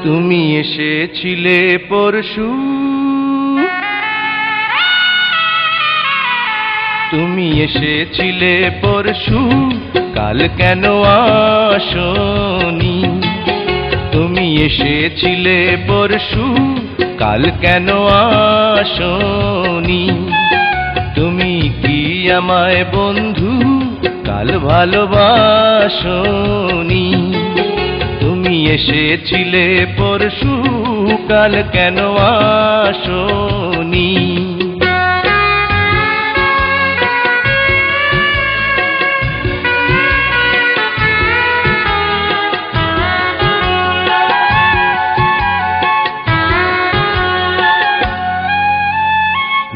তুমি এসেছিলে পরশু, তুমি এসেছিলে পরশু, কাল কেন আসনি? তুমি এসেছিলে পরশু, কাল কেন আসনি? তুমি কি আমায় বন্ধু কাল ভালোবাসনি? তুমি এসেছিলে পরশু, কাল কেন আসনি?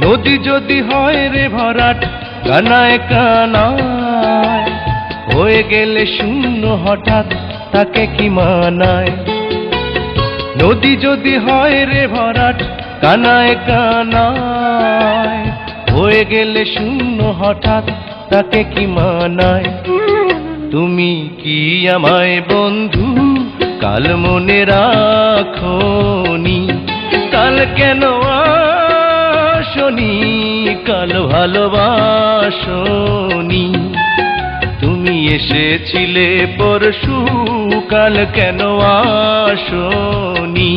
নদী যদি হয় রে ভরাট, কানায় কানায় হয়ে গেলে শূন্য হঠাৎ, তাকে কি মানায়? নদী যদি হয় রে ভরাট, কানায় কানায় হয়ে গেলে শূন্য হঠাৎ, তাকে কি মানায়? তুমি কি আমায় বন্ধু কাল মনে রাখোনি? কাল কেন আসনি? কাল ভালোবাসনি? তুমি এসেছিলে পরশু, কাল কেন আসনি?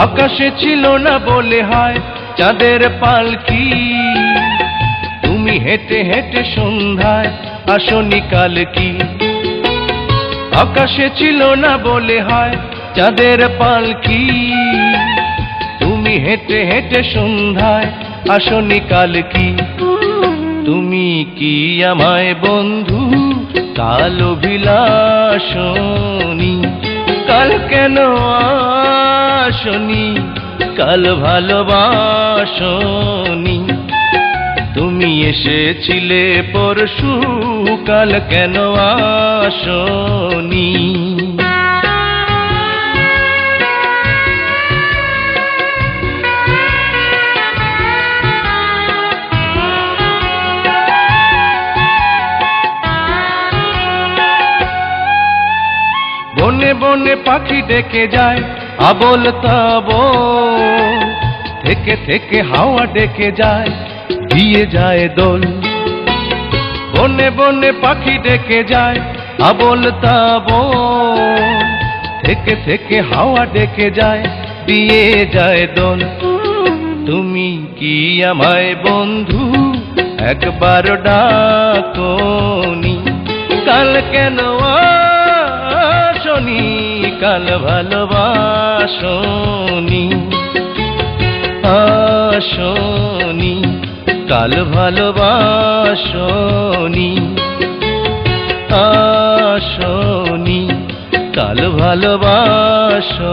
আকাশে ছিল না বলে হয় চাঁদের পালকি, তুমি হেঁটে হেঁটে সন্ধ্যায় আসনি কাল কি? আকাশে ছিল না বলে হয় চাঁদের পালকি, তুমি হেঁটে হেঁটে সন্ধ্যায় আসনি কাল কি? তুমি কি আমায় বন্ধু কাল অভিলাষনি? কাল কেন আসনি? কাল ভালোবাসনি? তুমি এসেছিলে পরশু, কাল কেন আসনি? বনে বনে পাখি ডেকে যায় আবোল তাবোল, থেকে থেকে হাওয়া ডেকে যায় দিয়ে যায় দোল। বনে বনে পাখি ডেকে যায় আবোল তাবোল, থেকে থেকে হাওয়া ডেকে যায় দিয়ে যায় দোল। তুমি কি আমায় বন্ধু একবার ডাকোনি? কাল কেন আসনি? কাল ভালোবাসনি? আসনি? কাল ভালোবাসনি? আসনি? কাল ভালোবাসনি?